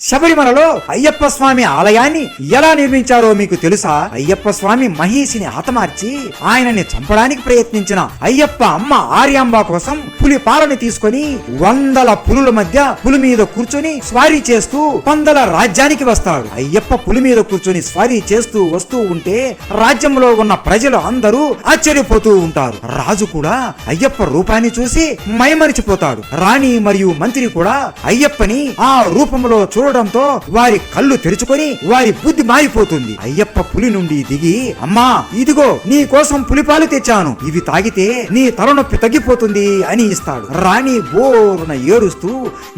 శబరిమలలో అయ్యప్ప స్వామి ఆలయాన్ని ఎలా నిర్మించారో మీకు తెలుసా? అయ్యప్ప స్వామి మహిషిని హతమార్చి ఆయనని చంపడానికి ప్రయత్నించిన అయ్యప్ప అమ్మ ఆర్యాంబ కోసం పులి పాలని తీసుకొని వందల పులుల మధ్య పులి మీద కూర్చొని స్వారీ చేస్తూ పందల రాజ్యానికి వస్తాడు. అయ్యప్ప పులి మీద కూర్చొని స్వారీ చేస్తూ వస్తూ ఉంటే రాజ్యంలో ఉన్న ప్రజలు అందరూ ఆశ్చర్యపోతూ ఉంటారు. రాజు కూడా అయ్యప్ప రూపాన్ని చూసి మైమరిచిపోతాడు. రాణి మరియు మంత్రి కూడా అయ్యప్పని ఆ రూపంలో చూడడంతో వారి కళ్ళు తెరుచుకొని వారి బుద్ధి మారిపోతుంది. అయ్యప్ప పులి నుండి దిగి, అమ్మా ఇదిగో నీ కోసం పులిపాలు తెచ్చాను, ఇవి తాగితే నీ తలనొప్పి తగ్గిపోతుంది అని ఇస్తాడు. రాణి బోరున ఏడుస్తూ,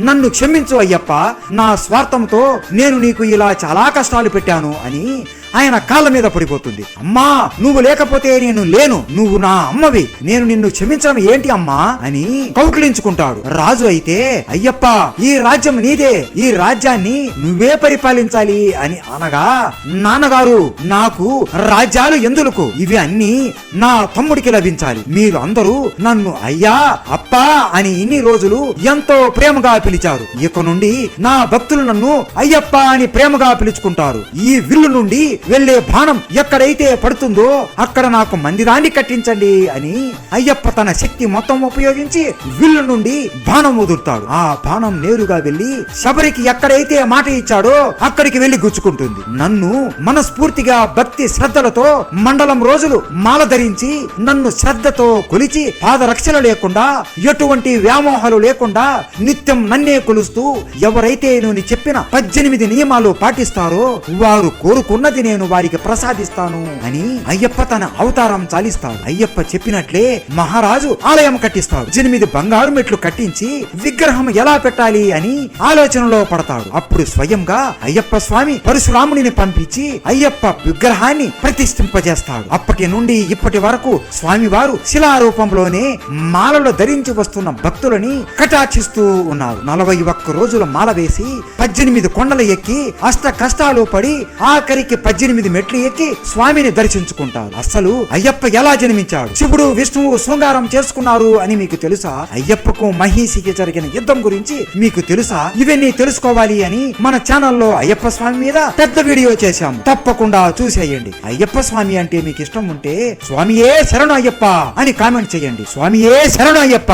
నన్ను క్షమించు అయ్యప్ప, నా స్వార్థంతో నేను నీకు ఇలా చాలా కష్టాలు పెట్టాను అని ఆయన కాళ్ళ మీద పడిపోతుంది. అమ్మా నువ్వు లేకపోతే నేను లేను, నువ్వు నా అమ్మవి, నేను నిన్ను క్షమించడం ఏంటి అమ్మా అని కౌగిలించుకుంటాడు. రాజు అయితే, అయ్యప్ప ఈ రాజ్యం నీదే, ఈ రాజ్యాన్ని నువ్వే పరిపాలించాలి అని అనగా, నాన్నగారు నాకు రాజ్యాలు ఎందులకు, ఇవి అన్ని నా తమ్ముడికి లభించాలి, మీరు అందరూ నన్ను అయ్యా అప్పా అని ఇన్ని రోజులు ఎంతో ప్రేమగా పిలిచారు, ఇక నుండి నా భక్తులు నన్ను అయ్యప్ప అని ప్రేమగా పిలుచుకుంటారు. ఈ విల్లు నుండి వెళ్లే బాణం ఎక్కడైతే పడుతుందో అక్కడ నాకు మందిరాన్ని కట్టించండి అని అయ్యప్ప తన శక్తి మొత్తం ఉపయోగించి విల్లు నుండి బాణం వదులుతాడు. ఆ బాణం నేరుగా వెళ్లి శబరికి ఎక్కడైతే మాట ఇచ్చాడో అక్కడికి వెళ్లి గుచ్చుకుంటుంది. నన్ను మనస్ఫూర్తిగా భక్తి శ్రద్ధలతో మండలం రోజులు మాల ధరించి నన్ను శ్రద్ధతో కొలిచి పాదరక్షణ లేకుండా ఎటువంటి వ్యామోహాలు లేకుండా నిత్యం నన్నే కొలుస్తూ ఎవరైతే నేను చెప్పిన 18 నియమాలు పాటిస్తారో వారు కోరుకున్నది నేను వారికి ప్రసాదిస్తాను అని అయ్యప్ప తన అవతారం చాలిస్తాడు. అయ్యప్ప చెప్పినట్లే మహారాజు ఆలయం కట్టిస్తాడు. 8 బంగారు మెట్లు కట్టించి విగ్రహం ఎలా పెట్టాలి అని ఆలోచనలో పడతాడు. అప్పుడు స్వయంగా అయ్యప్ప స్వామి పరశురాముడిని పంపించి అయ్యప్ప విగ్రహాన్ని ప్రతిష్ఠింపజేస్తాడు. అప్పటి నుండి ఇప్పటి వరకు స్వామివారు శిలారూపంలోనే మాలలో ధరించి వస్తున్న భక్తులని కటాక్షిస్తూ ఉన్నారు. 41 రోజుల మాల వేసి 18 కొండలు ఎక్కి అష్ట కష్టాలు పడి ఆఖరికి 18 మెట్లు ఎక్కి స్వామిని దర్శించుకుంటారు. అసలు అయ్యప్ప ఎలా జన్మించాడు, శివుడు విష్ణువు శృంగారం చేసుకున్నారు అని మీకు తెలుసా? అయ్యప్పకు మహిషికి జరిగిన యుద్ధం గురించి మీకు తెలుసా? ఇవన్నీ తెలుసుకోవాలి అని మన ఛానల్లో అయ్యప్ప స్వామి మీద పెద్ద వీడియో చేశాము, తప్పకుండా చూసేయండి. అయ్యప్ప స్వామి అంటే మీకు ఇష్టం ఉంటే స్వామియే శరణు అయ్యప్ప అని కామెంట్ చేయండి. స్వామియే శరణు అయ్యప్ప.